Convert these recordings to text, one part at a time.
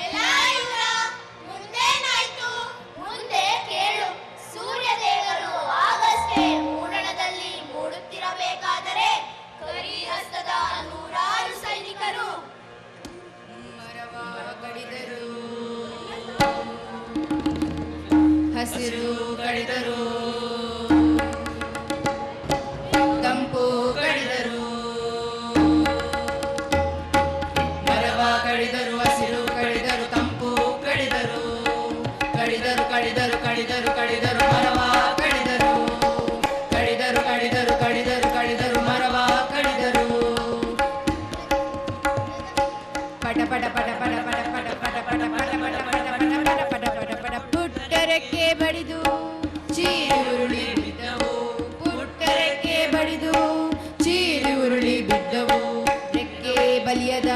ಎಲ್ಲ ಇವರ ಮುಂದೇನಾಯ್ತು ಮುಂದೆ ಕೇಳು. ಸೂರ್ಯದೇವರು ಆಗಷ್ಟೇ ಮೂಡಣದಲ್ಲಿ ಮೂಡುತ್ತಿರಬೇಕಾದರೆ ಕರಿಹಸ್ತದ ನೂರಾರು ಸೈನಿಕರು ಮರವ ಕಡಿದರು, ಹಸಿರು ಕಡಿದರು, ತಂಪು ಕಡಿದರು. ಮರವ ಕಡಿದರು, ಹಸಿರು ಕಡಿದರು, ತಂಪು ಕಡಿದರು. ಕಡಿದರು ಕಡಿದರು ಕಡಿದರು ಕಡಿದರು ಮರವ ಕಡಿದರು. ಕಡಿದರು ಕಡಿದರು ಕಡಿದರು ಕಡಿದರು ಮರವ ಕಡಿದರು. ಪಟ ಪಟ ಪಟ ಪಟ ಪಟ ಪಟ ಪಟ ಪಟ ಪಟ ಪಟ ಪಟ ಪಟ ಪಟ ಪಟ ಪಟ ಪುಟ್ಟರೆಕ್ಕೆ ಬಡಿದು ಚೀರಿ ಉರುಳಿ ಬಿದ್ದವು. ಪುಟ್ಟರೆಕ್ಕೆ ಬಡಿದು ಚೀರಿ ಉರುಳಿ ಬಿದ್ದವು. ರೆಕ್ಕೆ ಬಲಿಯದ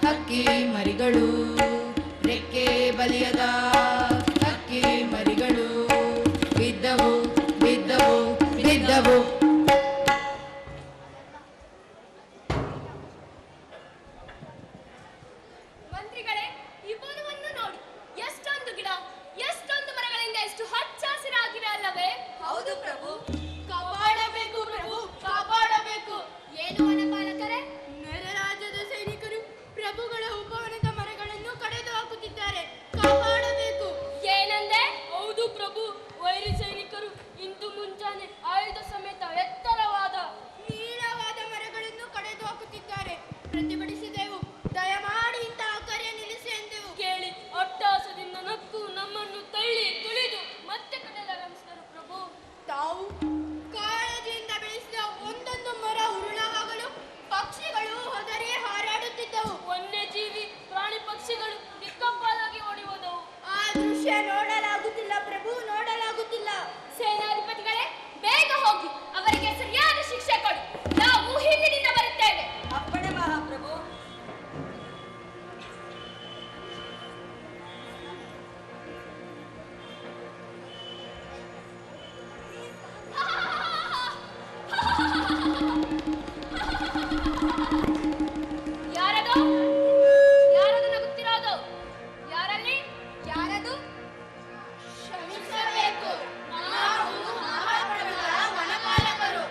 ಹಕ್ಕಿ ಮರಿಗಳು, ರೆಕ್ಕೆ ಬಲಿಯದ ಹಕ್ಕಿ ಮರಿಗಳು ಬಿದ್ದವು ಬಿದ್ದವು ಬಿದ್ದವು. ಮಂತ್ರಿಗಳೇ, ಈ ವನವನ್ನು ನೋಡಿ, ಎಷ್ಟೊಂದು ಗಿಡ, ಎಷ್ಟೊಂದು ಮರಗಳಿಂದ ಎಷ್ಟು ಹಚ್ಚ ಹಸಿರಾಗಿವೆ ಅಲ್ಲವೇ? ಹೌದು ಪ್ರಭು. ಕಾಪಾಡಬೇಕು ಪ್ರಭು, ಕಾಪಾಡಬೇಕು. ಏನು ವನಪಾಲಕರೇ? ನೆರೆ ರಾಜ್ಯದ ಸೈನಿಕರು ಪ್ರಭುಗಳ ಉಪವನದ ಮರಗಳನ್ನು ಕಡಿದು ಹಾಕುತ್ತಿದ್ದಾರೆ, ಕಾಪಾಡಬೇಕು. ಏನಂದೆ? ಹೌದು ಪ್ರಭು, ವೈರಿ ಸೈನಿಕರು ಇಂದು ಮುಂಜಾನೆ ಆಯುಧ ಸಮೇತ ಎತ್ತರವಾದ ನೀಳವಾದ ಮರಗಳನ್ನು ಕಡಿದು ಹಾಕುತ್ತಿದ್ದಾರೆ. ಪ್ರತಿಭಟಿಸಿದೆವು, ದಯಮಾಡಿ ಇಂತಹ ಕಾರ್ಯ ನಿಲ್ಲಿಸಿ ಎಂದೆವು. ಕೇಳಿ ಅಟ್ಟಹಾಸದಿಂದ ನಕ್ಕು ನಮ್ಮನ್ನು ತಳ್ಳಿ ತುಳಿದು ಮತ್ತೆ ಕಟ್ಟಲಾರಂಭಿಸಿದರು ಪ್ರಭು. ತಾವು ಕಾಳಜಿಯಿಂದ ಬೆಳೆಸಿದ ಒಂದೊಂದು ಮರ ಉರುಳವಾಗಲು ಪಕ್ಷಿಗಳು ಹೊದರಿ ಹಾರಾಡುತ್ತಿದ್ದವು. ವನ್ಯಜೀವಿ ಪ್ರಾಣಿ ಪಕ್ಷಿಗಳು ದಿಕ್ಕಪ್ಪಾಲಾಗಿ ಓಡಿ ಹೋದವು. ಆ ದೃಶ್ಯ ನೋಡಲಾಗುತ್ತಿಲ್ಲ ಪ್ರಭು, ನೋಡಲಾಗುತ್ತಿಲ್ಲ. ಸೇನಾಧಿಪತಿಗಳೇ, ಬೇಗ ಹೋಗಿ ಅವರಿಗೆ ಸರಿಯಾದ ಶಿಕ್ಷೆ ಕೊಡಿ. ನಾವು ಹಿಂದಿನಿಂದ ಬರುತ್ತೇವೆ. ಅಪ್ಪಣೆ ಮಹಾಪ್ರಭು. ಯಾರದು ಯಾರದು ನಗುತ್ತಿರೋದು? ಯಾರಲ್ಲಿ? ಯಾರದು? ಕ್ಷಮಿಸಬೇಕು, ನಾವು ಮಹಾಪ್ರಭುಗಳ ವನಪಾಲಕರು.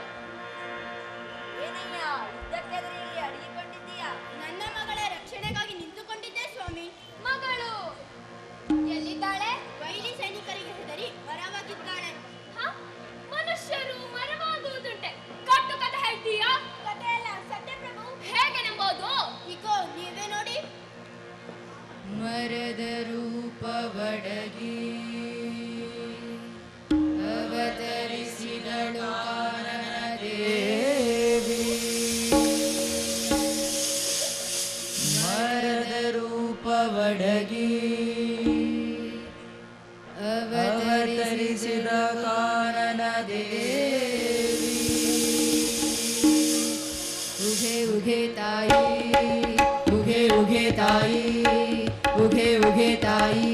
ಏನಯ್ಯ ಯುದ್ಧಕ್ಕೆದುರು ಇಲ್ಲಿ ಅಡಗಿಕೊಂಡಿದ್ದೀಯಾ? ನನ್ನ ಮಗಳ ರಕ್ಷಣೆಗಾಗಿ ನಿಂತುಕೊಂಡಿದ್ದೆ ಸ್ವಾಮಿ. ಮಗಳು ಎಲ್ಲಿದ್ದಾಳೆ? ವೈರಿ ಸೈನಿಕರಿಗೆ ಹೆದರಿ ಮರವಾಗಿದ್ದಾಳೆ. ಹ? ಮನುಷ್ಯರು ಮರವಾಗುವುದುಂಟೆ. ಕಟ್ಟು ಕಥೆ ಹೇಳ್ತೀಯಾ? ಕಥೆ ಅಲ್ಲ, ಸತ್ಯ ಪ್ರಭು. ಹೇಗೆ ನಂಬೋದು? ಇಗೋ ನೀವೇ ನೋಡಿ. ಮರದ ರೂಪ ಬಡಗಿ ಅವತರಿಸಿದಳು ಕಾನನದೇವಿ. ಮರದ ರೂಪ ಬಡಗಿ ಅವತರಿಸಿದ ಕಾನನದೇವಿ. ಉಘೆ ಉಘೆ ತಾಯಿ, ಉಘೆ ಉಘೆ ತಾಯಿ, ಉಘೆ ಉಘೆ ತಾಯಿ.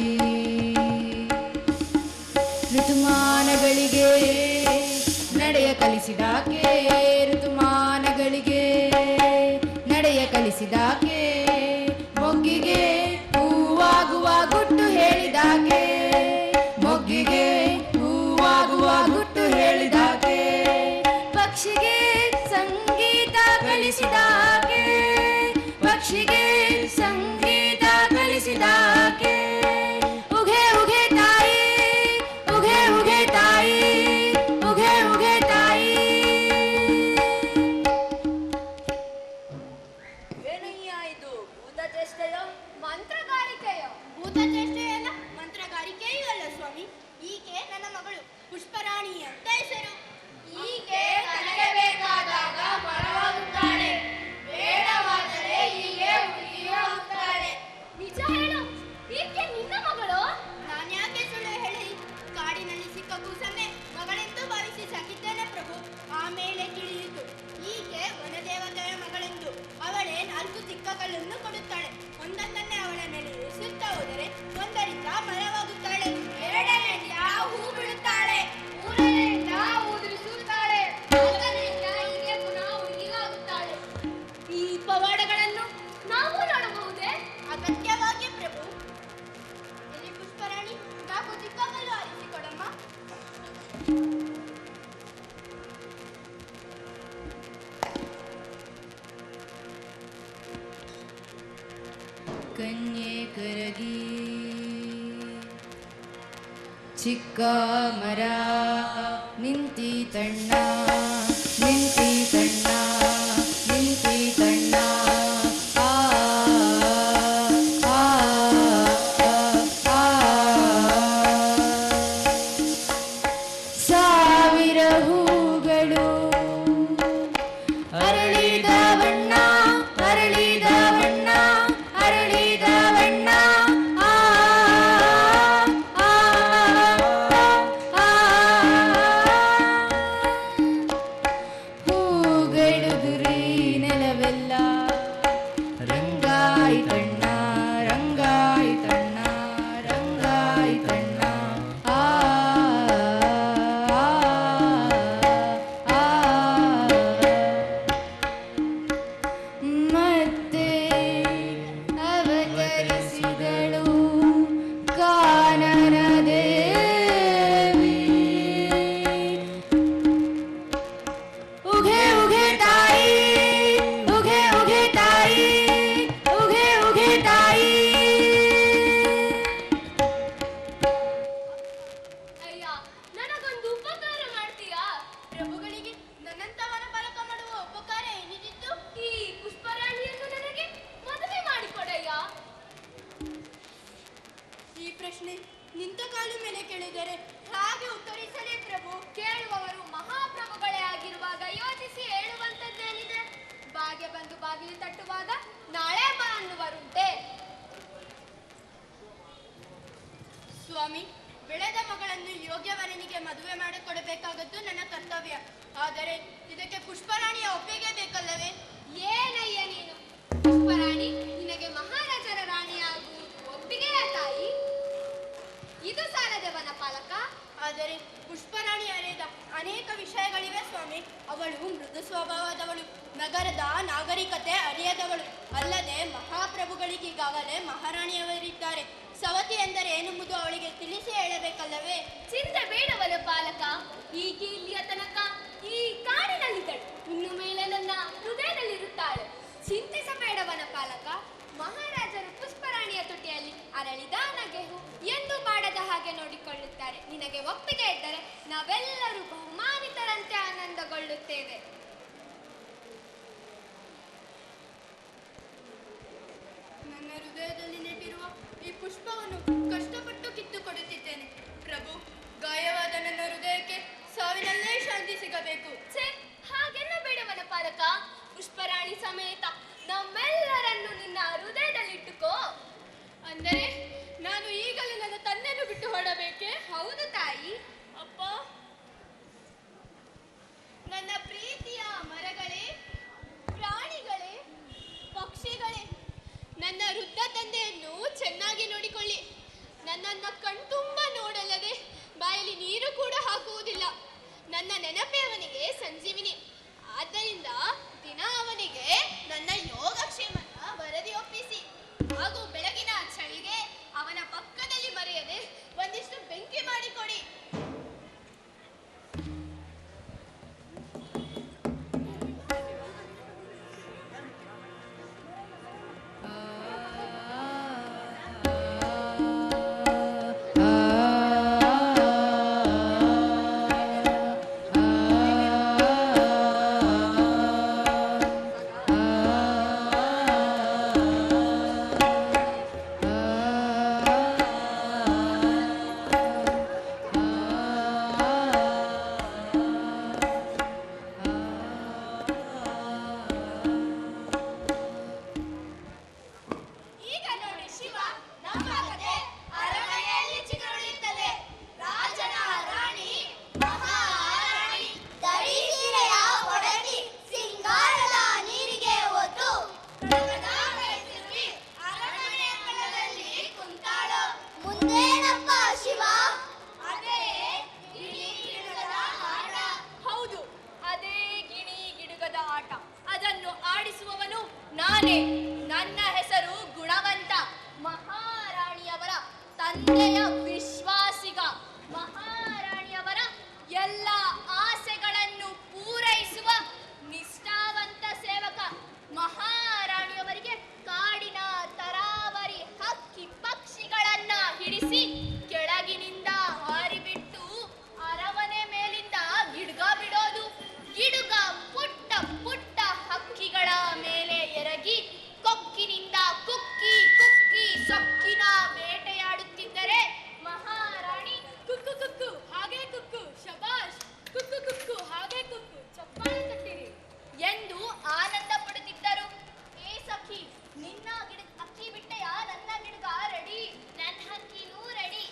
ಋತುಮಾನಗಳಿಗೆ ನಡೆಯ ಕಲಿಸಿದಾಕೆ, ಋತುಮಾನಗಳಿಗೆ ನಡೆಯ ಕಲಿಸಿದಾಕೆ. ಮೊಗ್ಗಿಗೆ ಹೂವಾಗುವ ಗುಟ್ಟು ಹೇಳಿದಾಕೆ, ಮೊಗ್ಗಿಗೆ ಹೂವಾಗುವ ಗುಟ್ಟು ಹೇಳಿದಾಕೆ. ಪಕ್ಷಿಗೆ ಸಂಗೀತ ಕಲಿಸಿದಾಕೆ, ಪಕ್ಷಿಗೆ ಸಂಗೀತ ಕಲಿಸಿದಾಕೆ. ಉಘೆ ಉಘೆ ತಾಯಿ, ಉಘೆ ಉಘೆ ತಾಯಿ, ಉಘೆ ಉಘೆ ತಾಯಿ. ಏನಯ್ಯ ಇದು ಭೂತಚೇಷ್ಟೆಯೋ? ಮಂತ್ರಗಾರಿಕೆಯೋ? ಭೂತಚೇಷ್ಟೆಯಲ್ಲ, ಮಂತ್ರಗಾರಿಕೆಯೂ ಅಲ್ಲ ಸ್ವಾಮಿ. ಈಕೆ ನನ್ನ ಮಗಳು ಪುಷ್ಪರಾಣಿ ಅಂತ ಹೆಸರು. ಈಕೆ ತನಗೆ ಬೇಕಾದಾಗ ಮರವಾಗುತ್ತಾಳೆ, ಬೇಡವಾದರೆ ಹೀಗೆ ಉಳಿಯುತ್ತಾಳೆ. ನಿಜ ಹೇಳು, ಈಕೆ ನಿನ್ನ ಮಗಳು? ನಾನ್ಯಾಕೆ ಸುಳ್ಳು ಹೇಳಿ? ಕಾಡಿನಲ್ಲಿ ಸಿಕ್ಕ ಕೂಸನ್ನೇ ಮಗಳೆಂದು ಭಾವಿಸಿ ಸಾಕಿದ್ದೇನೆ ಪ್ರಭು. ಆಮೇಲೆ ತಿಳಿಯಿತು ಈಕೆ ವನದೇವತೆಯ ಮಗಳೆಂದು. ಅವಳೇ 4 ಸಿಕ್ಕಗಳನ್ನು ಕೊಡುತ್ತಾಳೆ. ಒಂದೊಂದನ್ನೇ ಅವಳ ಮೇಲೆ ಇರಿಸುತ್ತಾ ಹೋದರೆ ಒಂದರಿಂದ ಮರವಾಗುತ್ತಾಳೆ, ಎರಡನೆಯಿಂದ ಹೂ ಬಿಡುತ್ತಾಳೆ, ಮೂರನೆಯಿಂದ ಉದುರಿಸುತ್ತಾಳೆ, ನಾಲ್ಕನೆಯಿಂದ ಹೀಗೆ ಪುನಃ ಹುಡುಗಿಯಾಗುತ್ತಾಳೆ. ಈ ಪವಾಡಗಳನ್ನು ನಾವು ನೋಡಬಹುದೇ? ಅಗತ್ಯವಾಗಿ ಪ್ರಭು. ಕರಗಿ ಚಿಕ್ಕ ಮರ ನಿಂತಿತಣ್ಣ ನಿಂತಿತಣ್ಣ ನಿಂತಿತಣ್ಣ ಆ ಆ ಆ ಸಾವಿರ ಹೂಗಳು ಅರಳಿದ ಬಣ್ಣ ಅರಳಿದ ಬಣ್ಣ ಅರಳಿದ ಬಣ್ಣ ಆ ಆ ಆ ಹೂಗಳುದುರಿ ನೆಲವೆಲ್ಲ ರಂಗಾಯ್ತಣ್ಣ ರಂಗಾಯ್ತಣ್ಣ ರಂಗಾಯ್ತಣ್ಣ ಆ ಆ ಮತ್ತೆ ಅವತರಿಸಿದಳು ಕಾನನ ದೇವಿ ಉಘೆ ಉಘೆ ತಾಯಿ ಉಘೆ ಉಘೆ ತಾಯಿ ಉಘೆ ಉಘೆ ತಾಯಿ ಅಯ್ಯ, ನನಗೊಂದು ಉಪಕಾರ ಮಾಡ್ತೀಯಾ? ಪ್ರಭುಗಳಿಗೆ ನನ್ನಂತ ವನಪಾಲಕ ಮಾಡುವ ಉಪಕಾರ ಏನಿದಿತ್ತು? ಈ ಪುಷ್ಪರಾಣಿಯನ್ನು ನನಗೆ ಮದುವೆ ಮಾಡಿಕೊಡಯ್ಯ. ಈ ಪ್ರಶ್ನೆ ನಿಂತ ಕಾಲು ಮೇಲೆ ಕೇಳಿದರೆ ಹಾಗೆ ಉತ್ತರಿಸಲೇ ಪ್ರಭು. ಕೇಳುವವರು ಮಹಾಪ್ರಭುಗಳೇ ಆಗಿರುವಾಗ ಯೋಚಿಸಿ ಹೇಳುವಂತದ್ದೇನಿದೆ? ಬಾಗೆ ಬಂದು ಬಾಗಿಲು ತಟ್ಟುವಾಗ ನಾಳೆ ಬಾ ಅನ್ನುವರುಂಟೆ. ಸ್ವಾಮಿ, ಬೆಳೆದ ಮಗಳನ್ನು ಯೋಗ್ಯವರನಿಗೆ ಮದುವೆ ಮಾಡಿಕೊಡಬೇಕಾಗದ್ದು ನನ್ನ ಕರ್ತವ್ಯ. ಆದರೆ ಇದಕ್ಕೆ ಪುಷ್ಪರಾಣಿಯ ಒಪ್ಪಿಗೆ ಬೇಕಲ್ಲವೇ? ಏನಯ್ಯ ನೀನು? ಪುಷ್ಪರಾಣಿ ನಿನಗೆ ಮಹಾರಾಜರ ರಾಣಿಯಾಗುವುದು ಒಪ್ಪಿಗೆಯ ತಾಯಿ? ಇದು ಸಾಲದೆ ವನಪಾಲಕ. ಆದರೆ ಪುಷ್ಪರಾಣಿ ಅರಿಯದ ಅನೇಕ ವಿಷಯಗಳಿವೆ ಸ್ವಾಮಿ. ಅವಳು ಮೃದು ಸ್ವಭಾವದವಳು, ನಗರದ ನಾಗರಿಕತೆ ಅರಿಯದವಳು. ಅಲ್ಲದೆ ಮಹಾಪ್ರಭುಗಳಿಗೀಗಾಗಲೇ ಮಹಾರಾಣಿಯವರಿದ್ದಾರೆ. ಸವತಿ ಎಂದರೆ ಏನೆಂಬುದು ಅವಳಿಗೆ ತಿಳಿಸಿ ಹೇಳಬೇಕಲ್ಲವೇ? ಚಿಂತೆ ಬೇಡ ವನಪಾಲಕ. ಈಗ ಇಲ್ಲಿಯ ತನಕ ಈ ಕಾಡಿನಲ್ಲಿದ್ದಳು, ಇನ್ನು ಮೇಲೆ ನನ್ನ ಹೃದಯದಲ್ಲಿರುತ್ತಾಳೆ. ಚಿಂತಿಸಬೇಡ ವನಪಾಲಕ. ಮಹಾರಾಜರು ಪುಷ್ಪರಾಣಿಯ ತುಟಿಯಲ್ಲಿ ಅರಳಿದ ನಗೆಹು ಎಂದು ಬಾಡದ ಹಾಗೆ ನೋಡಿಕೊಳ್ಳುತ್ತಾರೆ. ನಿನಗೆ ಒಪ್ಪಿಗೆ ಇದ್ದರೆ ನಾವೆಲ್ಲರೂ ಬಹುಮಾನಿತರಂತೆ ಆನಂದಗೊಳ್ಳುತ್ತೇವೆ. ನನ್ನ ಹೃದಯದಲ್ಲಿ ನೆಟ್ಟಿರುವ ಈ ಪುಷ್ಪವನ್ನು ಕಷ್ಟಪಟ್ಟು ಕಿತ್ತು ಕೊಡುತ್ತಿದ್ದೇನೆ. ಪ್ರಭು, ಗಾಯವಾದ ನನ್ನ ಹೃದಯಕ್ಕೆ ಸಾವಿನಲ್ಲೇ ಶಾಂತಿ ಸಿಗಬೇಕು. ಛೇ, ಹಾಗೆಲ್ಲ ಬೇಡ ವನಪಾಲಕ. ಪುಷ್ಪರಾಣಿ ಸಮೇತ ನಮ್ಮೆಲ್ಲರನ್ನು ನಿನ್ನ ಹೃದಯದಲ್ಲಿಟ್ಟುಕೋ. ಅಂದರೆ ನಾನು ಈಗಲೇ ನನ್ನ ತಂದೆಯನ್ನು ಬಿಟ್ಟು ಹೊರಡಬೇಕೆ? ಹೌದು ತಾಯಿ. ಅಪ್ಪ, ನನ್ನ ಪ್ರೀತಿಯ ಮರಗಳೇ, ಪ್ರಾಣಿಗಳೇ, ಪಕ್ಷಿಗಳೇ, ನನ್ನ ವೃದ್ಧ ತಂದೆಯನ್ನು ಚೆನ್ನಾಗಿ ನೋಡಿಕೊಳ್ಳಿ. ನನ್ನನ್ನು ಕಣ್ತುಂಬ ನೋಡಲ್ಲದೆ ಬಾಯಲ್ಲಿ ನೀರು ಕೂಡ ಹಾಕುವುದಿಲ್ಲ. ನನ್ನ ನೆನಪೇ ಅವನಿಗೆ ಸಂಜೀವಿನಿ. ಆದ್ದರಿಂದ ದಿನ ಅವನಿಗೆ ನನ್ನ ಯೋಗಕ್ಷೇಮದ ವರದಿ ಒಪ್ಪಿಸಿ. ಹಾಗೂ ಬೆಳಗಿನ ಚಳಿಗೆ ಅವನ ಪಕ್ಕದಲ್ಲಿ ಮರೆಯದೆ ಒಂದಿಷ್ಟು ಬೆಂಕಿ ಮಾಡಿಕೊಡಿ. ಸೊಕ್ಕಿನ ಬೇಟೆಯಾಡುತ್ತಿದ್ದರೆ ಮಹಾರಾಣಿ ಕುಕ್ಕು ಕುಕ್ಕು ಹಾಗೆ ಕುಕ್ಕು ಶಬಾಷ್ ಕುಕ್ಕು ಕುಕ್ಕು ಹಾಗೆ ಕುಕ್ಕು ಚಪ್ಪಾಳೆ ತಟ್ಟಿರಿ ಎಂದು ಆನಂದ ಪಡುತ್ತಿದ್ದರು. ಏ ಸಖಿ, ನಿನ್ನ ಅಕ್ಕಿ ಬಿಟ್ಟೆಯ? ನನ್ನ ಗಿಡ್ಗ ರೆಡಿ. ನನ್ನ ಹಕ್ಕಿನೂ ರೆಡಿ.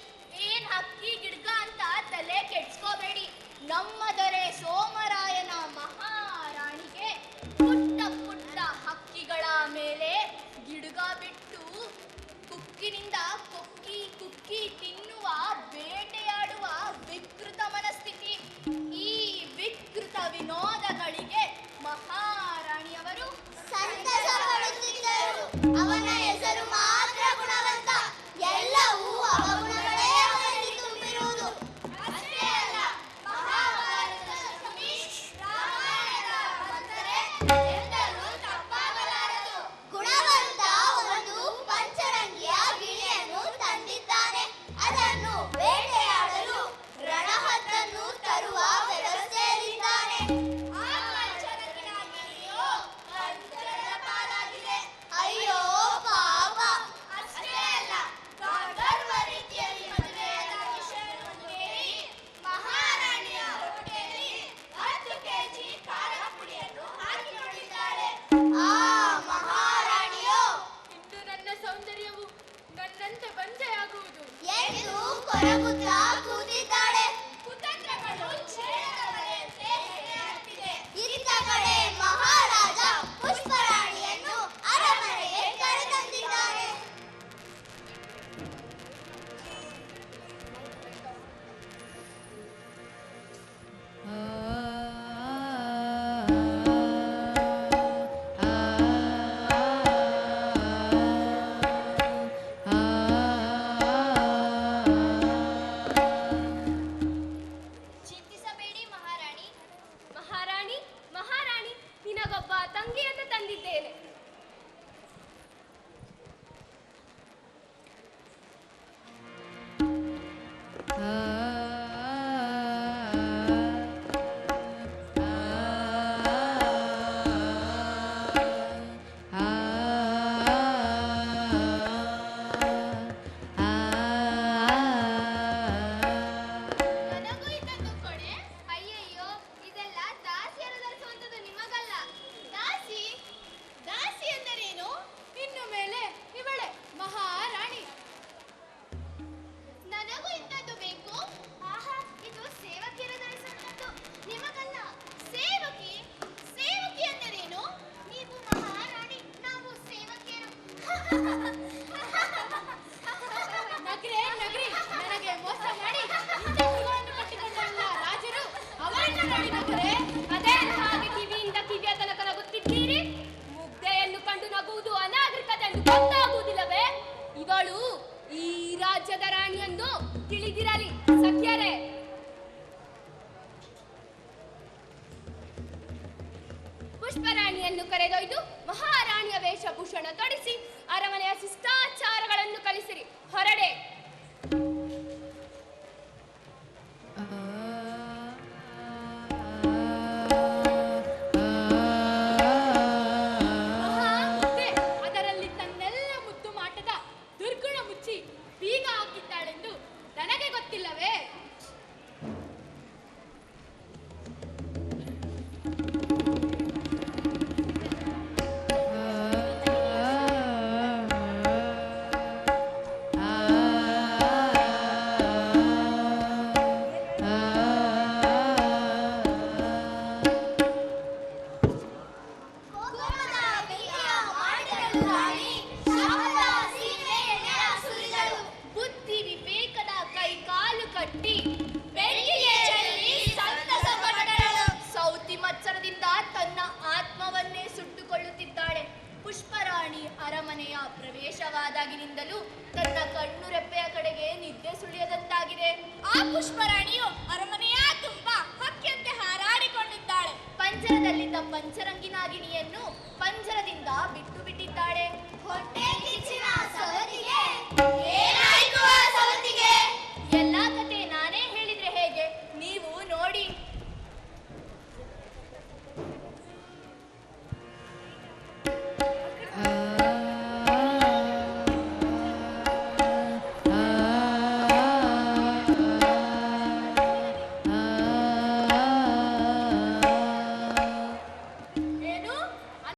ಏನ್ ಹಕ್ಕಿ ಗಿಡ್ಗ ಅಂತ ತಲೆ ಕೆಡ್ಸ್ಕೋಬೇಡಿ. ನಮ್ಮ ದೊರೆ ಸೋಮರಾಯನ ಮಹಾರಾಣಿಗೆ ಪುಟ್ಟ ಪುಟ್ಟ ಹಕ್ಕಿಗಳ ಮೇಲೆ ಗಿಡುಗ ಬಿಟ್ಟು ಕುಕ್ಕಿನಿಂದ ಕೊಕ್ಕಿ ಕುಕ್ಕಿ ತಿನ್ನುವ ಬೇಟೆಯಾಡುವ ವಿಕೃತ ಮನಸ್ಥಿತಿ. ಈ ವಿಕೃತ ವಿನೋದಗಳಿಗೆ ಮಹಾರಾಣಿಯವರು ಸಂತಸ ಪಡುತ್ತಿದ್ದರು. ಅವನ ಹೆಸರು ಮಾತ್ರ ಗುಣವಂತ, ಎಲ್ಲವೂ ಅವಗುಣಗಳೇ ಅವನಲ್ಲಿ ತುಂಬಿರುವುದು. ಅಷ್ಟೇ ಅಲ್ಲ, ಮಹಾಭಾರತದ ಲಕ್ಷ್ಮಿ, ರಾಮಾಯಣದ ಮಂಥರೆ ಎಂದರೂ ತಪ್ಪಾಗಲಾರದು. ಗುಣವಂತ ಒಂದು ಪಂಚರಂಗಿಯ ಗಿಳಿಯನ್ನು ತಂದಿದ್ದಾನೆ. ಅದನ್ನು ಬೇಟೆಯಾಡಲು ರಣಹದ್ದನ್ನು ತರುವ ವ್ಯವಸ್ಥೆಯಲ್ಲಿದ್ದಾನೆ. ಆ ಪಂಚರಂಗಿನ ಗಿಳಿಯು ಪಂಜರದ ಪಾಲಾಗಿದೆ. ಅಯ್ಯೋ ಪಾಪ! ಅಷ್ಟೇ ಅಲ್ಲ, ಗಂಧರ್ವ ರೀತಿಯಲ್ಲಿ ಮದುವೆಯಾದ ವಿಷಯವನ್ನು ಕೇಳಿ ಮಹಾರಾಣಿಯ ಹೊಟ್ಟೆಯಲ್ಲಿ 10 ಕೆಜಿ ಖಾರದ ಪುಡಿಯನ್ನು ಹಾಕಿಕೊಂಡಿದ್ದಾಳೆ. ಆ ಮಹಾರಾಣಿಯೋ ಇಂದು ನನ್ನ ಸೌಂದರ್ಯವು ನನ್ನಂತೆ ಬಂಜೆಯಾಗುವುದು ಎಂದು ಕೊರಗುತ್ತಾ ಕೂತಿದ್ದಾಳೆ. ಕುತಂತ್ರಗಳು ಛೇದದ ಬಲೆಯಂತೆ ಹೆಣೆಯುತ್ತಿದೆ. ಇತ್ತ ಕಡೆ ಮಹಾರಾಜ ಪುಷ್ಪರಾಣಿಯನ್ನು ಅರಮನೆಗೆ ಕರೆತಂದಿದ್ದಾನೆ. ಚಿಂತಿಸಬೇಡಿ ಮಹಾರಾಣಿ. ಮಹಾರಾಣಿ, ಮಹಾರಾಣಿ, ನಿನಗೊಬ್ಬ ತಂಗಿಯನ್ನು ತಂದಿದ್ದೇನೆ. ನನಗೂ ಇದನ್ನು ಕೊಡೆ. ಅಯ್ಯಯ್ಯೋ, ಇದೆಲ್ಲ ದಾಸಿಯರು ಧರಿಸುವಂಥದ್ದು, ನಿಮಗಲ್ಲ. ದಾಸಿ ದಾಸಿ ಎಂದರೇನು? ಇನ್ನು ಮೇಲೆ ಇವಳೆ ಮಹಾರಾಣಿ. ನನಗೂ ಇಂಥದ್ದು ಬೇಕು. ಆಹಾ, ಇದು ಸೇವಕಿಯರು ಧರಿಸುವಂಥದ್ದು, ನಿಮಗಲ್ಲ. ಸೇವಕಿ ಸೇವಕಿ ಎಂದರೇನು? ನೀವು ಮಹಾರಾಣಿ, ನಾವು ಸೇವಕಿಯರು. ನಗ್ರೆ ನಗ್ರಿ, ನನಗೆ ಮೋಸ ಮಾಡಿ ಇಂಥ ಮೃಗವನ್ನು ಕಟ್ಟಿಕೊಂಡಲ್ಲ ರಾಜರು, ಅವರನ್ನು ನೋಡಿ ನಗ್ರೆ. ಅದೇ ಹಾಗೆ ಕಿವಿಯಿಂದ ಕಿವಿಯ ತನಕ ನಗುತ್ತಿದ್ದೀರಿ. ಮುಗ್ಧೆಯನ್ನು ಕಂಡು ನಗುವುದು ಅನಾಗರಿಕತೆ ಎಂದು ಗೊತ್ತಾಗುವುದಿಲ್ಲವೇ? ಇವಳು ಈ ರಾಜ್ಯದ ರಾಣಿಯೆಂದು ತಿಳಿದಿರಲಿ ಸಖ್ಯರೇ. ಪುಷ್ಪರಾಣಿಯನ್ನು ಕರೆದೊಯ್ದು ಮಹಾರಾಣಿಯ ವೇಷಭೂಷಣ ತೊಡಿಸಿ ಅರಮನೆಯ ಶಿಷ್ಟಾಚಾರಗಳನ್ನು ಕಲಿಸಿರಿ. ಹೊರಡೆ. ಮಹಾಮುಗ್ಧೆ ಅದರಲ್ಲಿ ತನ್ನೆಲ್ಲ ಮುದ್ದು ಮಾಟದ ದುರ್ಗುಣ ಮುಚ್ಚಿ ಬೀಗ ಹಾಕಿದ್ದಾಳೆಂದು ನನಗೆ ಗೊತ್ತಿಲ್ಲವೇ? ಕೋಪದ ಬೆಂಕಿಯ ಮಾಡಿದಳು ರಾಣಿ, ಶಾಪದ ಸೀಮೆ ಎಣ್ಣೆಯ ಸುರಿದಳು. ಬುದ್ಧಿ ವಿವೇಕದ ಕೈ ಕಾಲು ಕಟ್ಟಿ ಬೆಂಕಿಗೆ ಚೆಲ್ಲಿ ಸಂತಸ ಪಟ್ಟಳು. ಸೌತಿ ಮತ್ಸರದಿಂದ ತನ್ನ ಆತ್ಮವನ್ನೇ ಸುಟ್ಟುಕೊಳ್ಳುತ್ತಿದ್ದಾಳೆ. ಪುಷ್ಪರಾಣಿ ಅರಮನೆಯ ಪ್ರವೇಶವಾದಾಗಿನಿಂದಲೂ ತನ್ನ ಕಣ್ಣು ರೆಪ್ಪೆಯ ಕಡೆಗೆ ನಿದ್ದೆ ಸುಳಿಯದಂತಾಗಿದೆ. ಆ ಪುಷ್ಪರಾಣಿಯು ಅರಮನೆಯ ತುಂಬಾ ಹಕ್ಕಿಯಂತೆ ಹಾರಾಡಿಕೊಂಡಿದ್ದಾಳೆ. ಪಂಜರದಲ್ಲಿದ್ದ ಪಂಚರಂಗಿ ನಾಗಿಣಿಯನ್ನು ಪಂಜರದಿಂದ ಬಿಟ್ಟು